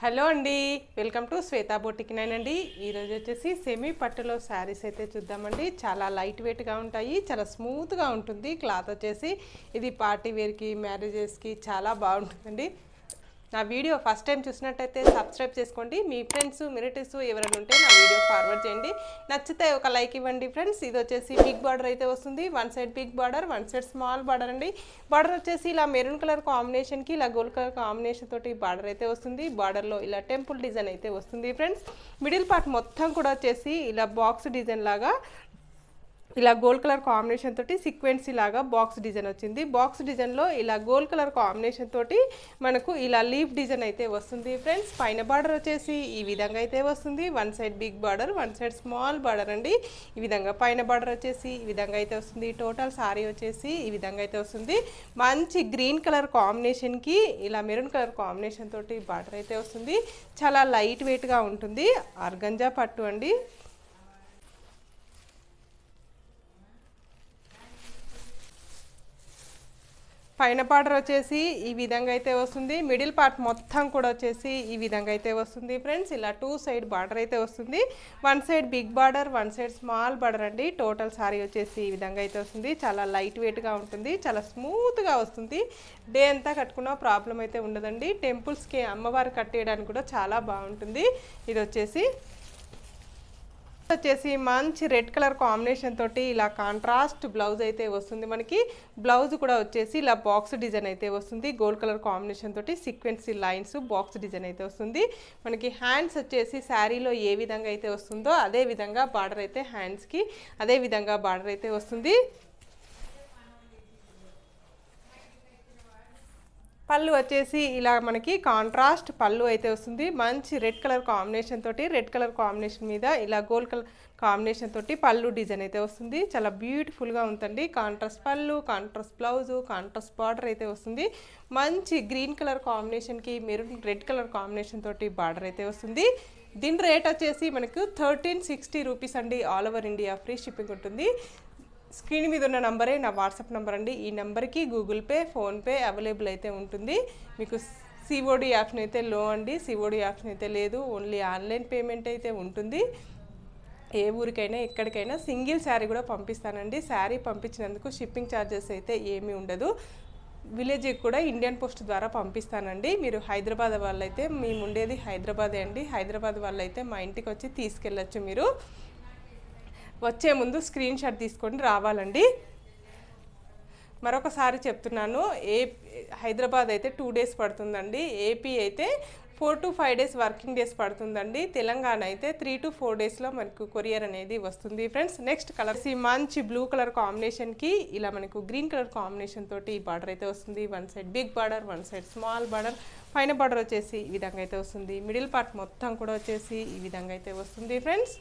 Hello అండి, welcome to Shweta boutique nine అండి. ఈరోజు వచ్చేసి సెమీ పట్టులో శారీస్ అయితే చూద్దామండి. చాలా లైట్ వెయిట్గా ఉంటాయి, చాలా స్మూత్గా ఉంటుంది క్లాత్ వచ్చేసి. ఇది పార్టీ వేర్కి, మ్యారేజెస్కి చాలా బాగుంటుందండి. నా వీడియో ఫస్ట్ టైం చూసినట్టయితే సబ్స్క్రైబ్ చేసుకోండి. మీ ఫ్రెండ్స్ రిలేటివ్స్ ఎవరైనా ఉంటే నా వీడియో ఫార్వర్డ్ చేయండి. నచ్చితే ఒక లైక్ ఇవ్వండి ఫ్రెండ్స్. ఇది వచ్చేసి బిగ్ బార్డర్ అయితే వస్తుంది. One side big border, one side small border అండి. బార్డర్ వచ్చేసి ఇలా మెరూన్ కలర్ కాంబినేషన్కి ఇలా గోల్డ్ కలర్ కాంబినేషన్ తోటి బార్డర్ అయితే వస్తుంది. బార్డర్లో ఇలా టెంపుల్ డిజైన్ అయితే వస్తుంది ఫ్రెండ్స్. మిడిల్ పార్ట్ మొత్తం కూడా వచ్చేసి ఇలా బాక్స్ డిజైన్ లాగా ఇలా గోల్డ్ కలర్ కాంబినేషన్ తోటి సీక్వెన్సీ లాగా బాక్స్ డిజైన్ వచ్చింది. బాక్స్ డిజైన్లో ఇలా గోల్డ్ కలర్ కాంబినేషన్ తోటి మనకు ఇలా లీఫ్ డిజైన్ అయితే వస్తుంది ఫ్రెండ్స్. పైన బార్డర్ వచ్చేసి ఈ విధంగా అయితే వస్తుంది. One side big border, one side small border అండి. ఈ విధంగా పైన బార్డర్ వచ్చేసి ఈ విధంగా అయితే వస్తుంది. టోటల్ సారీ వచ్చేసి ఈ విధంగా అయితే వస్తుంది. మంచి గ్రీన్ కలర్ కాంబినేషన్కి ఇలా మెరూన్ కలర్ కాంబినేషన్ తోటి బార్డర్ అయితే వస్తుంది. చాలా లైట్ వెయిట్గా ఉంటుంది. ఆర్గంజా పట్టు అండి. పైన బార్డర్ వచ్చేసి ఈ విధంగా అయితే వస్తుంది. మిడిల్ పార్ట్ మొత్తం కూడా వచ్చేసి ఈ విధంగా అయితే వస్తుంది ఫ్రెండ్స్. ఇలా టూ సైడ్ బార్డర్ అయితే వస్తుంది. One side big border, one side small border అండి. టోటల్ సారీ వచ్చేసి ఈ విధంగా అయితే వస్తుంది. చాలా లైట్ వెయిట్గా ఉంటుంది, చాలా స్మూత్గా వస్తుంది. డే అంతా కట్టుకున్న ప్రాబ్లం అయితే ఉండదండి. టెంపుల్స్కి అమ్మవారు కట్టేయడానికి కూడా చాలా బాగుంటుంది. ఇది వచ్చేసి మంచి రెడ్ కలర్ కాంబినేషన్ తోటి ఇలా కాంట్రాస్ట్ బ్లౌజ్ అయితే వస్తుంది. మనకి బ్లౌజ్ కూడా వచ్చేసి ఇలా బాక్స్ డిజైన్ అయితే వస్తుంది. గోల్డ్ కలర్ కాంబినేషన్ తోటి సీక్వెన్సీ లైన్స్ బాక్స్ డిజైన్ అయితే వస్తుంది. మనకి హ్యాండ్స్ వచ్చేసి శారీలో ఏ విధంగా అయితే వస్తుందో అదే విధంగా బార్డర్ అయితే హ్యాండ్స్కి అదే విధంగా బార్డర్ అయితే వస్తుంది. పళ్ళు వచ్చేసి ఇలా మనకి కాంట్రాస్ట్ పళ్ళు అయితే వస్తుంది. మంచి రెడ్ కలర్ కాంబినేషన్ తోటి రెడ్ కలర్ కాంబినేషన్ మీద ఇలా గోల్డ్ కలర్ కాంబినేషన్ తోటి పళ్ళు డిజైన్ అయితే వస్తుంది. చాలా బ్యూటిఫుల్గా ఉందండి. కాంట్రాస్ట్ పళ్ళు, కాంట్రాస్ట్ బ్లౌజు, కాంట్రాస్ట్ బార్డర్ అయితే వస్తుంది. మంచి గ్రీన్ కలర్ కాంబినేషన్కి మెరూన్ రెడ్ కలర్ కాంబినేషన్ తోటి బార్డర్ అయితే వస్తుంది. దీని రేట్ వచ్చేసి మనకు 1360 రూపీస్ అండి. All over India free shipping ఉంటుంది. స్క్రీన్ మీద ఉన్న నంబరే నా వాట్సాప్ నెంబర్ అండి. ఈ నెంబర్కి గూగుల్ పే, ఫోన్పే అవైలబుల్ అయితే ఉంటుంది. మీకు సిఓడి ఆప్షన్ అయితే లో అండి. సిఓడి ఆప్షన్ అయితే లేదు. ఓన్లీ ఆన్లైన్ పేమెంట్ అయితే ఉంటుంది. ఏ ఊరికైనా ఎక్కడికైనా సింగిల్ శారీ కూడా పంపిస్తానండి. శారీ పంపించినందుకు షిప్పింగ్ ఛార్జెస్ అయితే ఏమీ ఉండదు. విలేజ్కి కూడా ఇండియన్ పోస్ట్ ద్వారా పంపిస్తానండి. మీరు హైదరాబాద్ వాళ్ళైతే, మేము ఉండేది హైదరాబాదే అండి. హైదరాబాద్ వాళ్ళైతే మా ఇంటికి వచ్చి తీసుకెళ్ళచ్చు. మీరు వచ్చే ముందు స్క్రీన్ షాట్ తీసుకొని రావాలండి. మరొకసారి చెప్తున్నాను, హైదరాబాద్ అయితే 2 డేస్ పడుతుందండి. ఏపీ అయితే 4 to 5 డేస్ వర్కింగ్ డేస్ పడుతుందండి. తెలంగాణ అయితే 3 to 4 డేస్లో మనకు కొరియర్ అనేది వస్తుంది ఫ్రెండ్స్. నెక్స్ట్ కలర్స్ మంచి బ్లూ కలర్ కాంబినేషన్కి ఇలా మనకు గ్రీన్ కలర్ కాంబినేషన్ తోటి బార్డర్ అయితే వస్తుంది. One side big border, one side small border. పైన బార్డర్ వచ్చేసి ఈ విధంగా అయితే వస్తుంది. మిడిల్ పార్ట్ మొత్తం కూడా వచ్చేసి ఈ విధంగా అయితే వస్తుంది ఫ్రెండ్స్.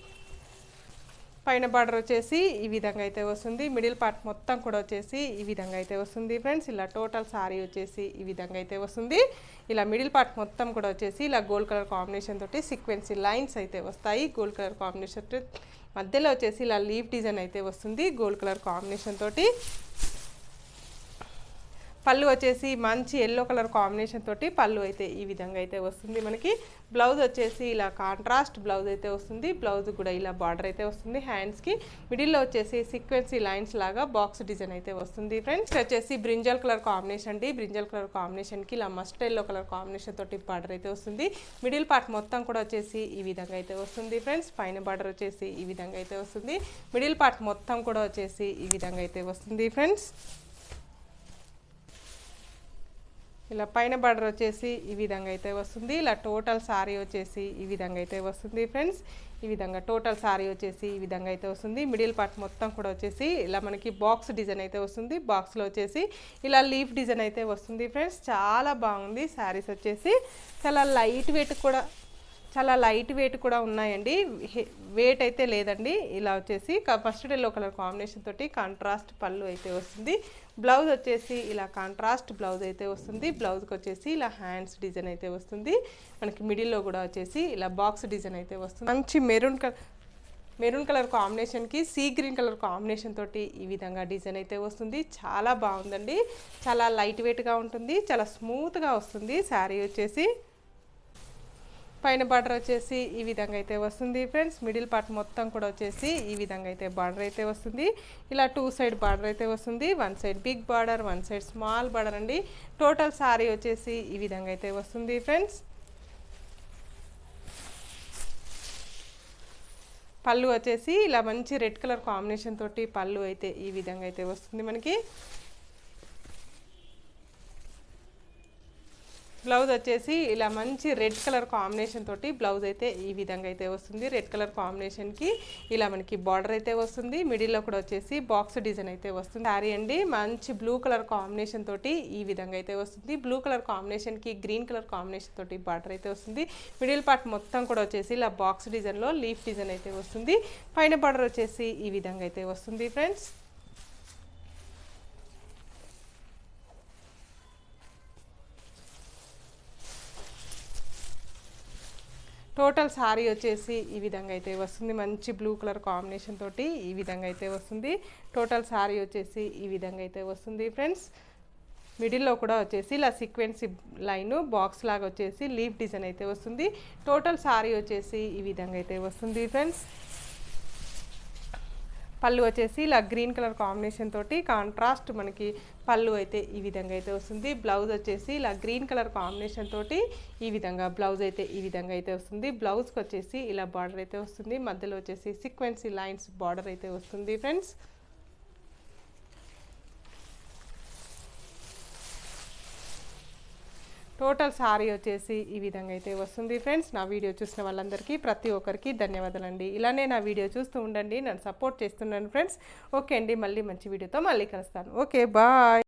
పైన బార్డర్ వచ్చేసి ఈ విధంగా అయితే వస్తుంది. మిడిల్ పార్ట్ మొత్తం కూడా వచ్చేసి ఈ విధంగా అయితే వస్తుంది ఫ్రెండ్స్. ఇలా టోటల్ సారీ వచ్చేసి ఈ విధంగా అయితే వస్తుంది. ఇలా మిడిల్ పార్ట్ మొత్తం కూడా వచ్చేసి ఇలా గోల్డ్ కలర్ కాంబినేషన్ తోటి సీక్వెన్సీ లైన్స్ అయితే వస్తాయి. గోల్డ్ కలర్ కాంబినేషన్ మధ్యలో వచ్చేసి ఇలా లీఫ్ డిజైన్ అయితే వస్తుంది గోల్డ్ కలర్ కాంబినేషన్ తోటి. పళ్ళు వచ్చేసి మంచి ఎల్లో కలర్ కాంబినేషన్ తోటి పళ్ళు అయితే ఈ విధంగా అయితే వస్తుంది. మనకి బ్లౌజ్ వచ్చేసి ఇలా కాంట్రాస్ట్ బ్లౌజ్ అయితే వస్తుంది. బ్లౌజ్ కూడా ఇలా బార్డర్ అయితే వస్తుంది. హ్యాండ్స్కి మిడిల్లో వచ్చేసి సీక్వెన్సీ లైన్స్ లాగా బాక్స్ డిజైన్ అయితే వస్తుంది ఫ్రెండ్స్. వచ్చేసి బ్రింజల్ కలర్ కాంబినేషన్ అండి. బ్రింజల్ కలర్ కాంబినేషన్కి ఇలా మస్ట్ ఎల్లో కలర్ కాంబినేషన్ తోటి బార్డర్ అయితే వస్తుంది. మిడిల్ పార్ట్ మొత్తం కూడా వచ్చేసి ఈ విధంగా అయితే వస్తుంది ఫ్రెండ్స్. పైన బార్డర్ వచ్చేసి ఈ విధంగా అయితే వస్తుంది. మిడిల్ పార్ట్ మొత్తం కూడా వచ్చేసి ఈ విధంగా అయితే వస్తుంది ఫ్రెండ్స్. ఇలా పైన బార్డర్ వచ్చేసి ఈ విధంగా అయితే వస్తుంది. ఇలా టోటల్ సారీ వచ్చేసి ఈ విధంగా అయితే వస్తుంది ఫ్రెండ్స్. ఈ విధంగా టోటల్ సారీ వచ్చేసి ఈ విధంగా అయితే వస్తుంది. మిడిల్ పార్ట్ మొత్తం కూడా వచ్చేసి ఇలా మనకి బాక్స్ డిజైన్ అయితే వస్తుంది. బాక్స్లో వచ్చేసి ఇలా లీఫ్ డిజైన్ అయితే వస్తుంది ఫ్రెండ్స్. చాలా బాగుంది. శారీస్ వచ్చేసి చాలా లైట్ వెయిట్ కూడా ఉన్నాయండి. వెయిట్ అయితే లేదండి. ఇలా వచ్చేసి ఫస్ట్ ఎల్లో కలర్ కాంబినేషన్ తోటి కాంట్రాస్ట్ పళ్ళు అయితే వస్తుంది. బ్లౌజ్ వచ్చేసి ఇలా కాంట్రాస్ట్ బ్లౌజ్ అయితే వస్తుంది. బ్లౌజ్కి వచ్చేసి ఇలా హ్యాండ్స్ డిజైన్ అయితే వస్తుంది. మనకి మిడిల్లో కూడా వచ్చేసి ఇలా బాక్స్ డిజైన్ అయితే వస్తుంది. మంచి మెరూన్ కలర్ కాంబినేషన్కి సీ గ్రీన్ కలర్ కాంబినేషన్ తోటి ఈ విధంగా డిజైన్ అయితే వస్తుంది. చాలా బాగుందండి. చాలా లైట్ వెయిట్గా ఉంటుంది. చాలా స్మూత్గా వస్తుంది శారీ వచ్చేసి. పైన బార్డర్ వచ్చేసి ఈ విధంగా అయితే వస్తుంది ఫ్రెండ్స్. మిడిల్ పార్ట్ మొత్తం కూడా వచ్చేసి ఈ విధంగా అయితే బార్డర్ అయితే వస్తుంది. ఇలా 2 సైడ్ బార్డర్ అయితే వస్తుంది. 1 side big border, 1 side small border అండి. టోటల్ సారీ వచ్చేసి ఈ విధంగా అయితే వస్తుంది ఫ్రెండ్స్. పళ్ళు వచ్చేసి ఇలా మంచి రెడ్ కలర్ కాంబినేషన్ తోటి పళ్ళు అయితే ఈ విధంగా అయితే వస్తుంది మనకి. బ్లౌజ్ వచ్చేసి ఇలా మంచి రెడ్ కలర్ కాంబినేషన్ తోటి బ్లౌజ్ అయితే ఈ విధంగా అయితే వస్తుంది. రెడ్ కలర్ కాంబినేషన్కి ఇలా మనకి బార్డర్ అయితే వస్తుంది. మిడిల్లో కూడా వచ్చేసి బాక్స్ డిజైన్ అయితే వస్తుంది. శారీ అండి మంచి బ్లూ కలర్ కాంబినేషన్ తోటి ఈ విధంగా అయితే వస్తుంది. బ్లూ కలర్ కాంబినేషన్కి గ్రీన్ కలర్ కాంబినేషన్ తోటి బార్డర్ అయితే వస్తుంది. మిడిల్ పార్ట్ మొత్తం కూడా వచ్చేసి ఇలా బాక్స్ డిజైన్లో లీఫ్ డిజైన్ అయితే వస్తుంది. పైన బార్డర్ వచ్చేసి ఈ విధంగా అయితే వస్తుంది ఫ్రెండ్స్. టోటల్ సారీ వచ్చేసి ఈ విధంగా అయితే వస్తుంది. మంచి బ్లూ కలర్ కాంబినేషన్ తోటి ఈ విధంగా అయితే వస్తుంది. టోటల్ సారీ వచ్చేసి ఈ విధంగా అయితే వస్తుంది ఫ్రెండ్స్. మిడిల్లో కూడా వచ్చేసి ఇలా సీక్వెన్స్ లైన్ బాక్స్ లాగా వచ్చేసి లీఫ్ డిజైన్ అయితే వస్తుంది. టోటల్ సారీ వచ్చేసి ఈ విధంగా అయితే వస్తుంది ఫ్రెండ్స్. పళ్ళు వచ్చేసి ఇలా గ్రీన్ కలర్ కాంబినేషన్ తోటి కాంట్రాస్ట్ మనకి పళ్ళు అయితే ఈ విధంగా అయితే వస్తుంది. బ్లౌజ్ వచ్చేసి ఇలా గ్రీన్ కలర్ కాంబినేషన్ తోటి ఈ విధంగా బ్లౌజ్ అయితే ఈ విధంగా అయితే వస్తుంది. బ్లౌజ్కి వచ్చేసి ఇలా బార్డర్ అయితే వస్తుంది. మధ్యలో వచ్చేసి సీక్వెన్సీ లైన్స్ బార్డర్ అయితే వస్తుంది ఫ్రెండ్స్. టోటల్ సారీ వచ్చేసి ఈ విధంగా అయితే వస్తుంది ఫ్రెండ్స్. నా వీడియో చూసిన వాళ్ళందరికీ ప్రతి ఒక్కరికి ధన్యవాదాలండి. ఇలానే నా వీడియో చూస్తూ ఉండండి, నన్ను సపోర్ట్ చేస్తున్నాను ఫ్రెండ్స్. ఓకే అండి, మళ్ళీ మంచి వీడియోతో మళ్ళీ కలుస్తాను. Okay bye.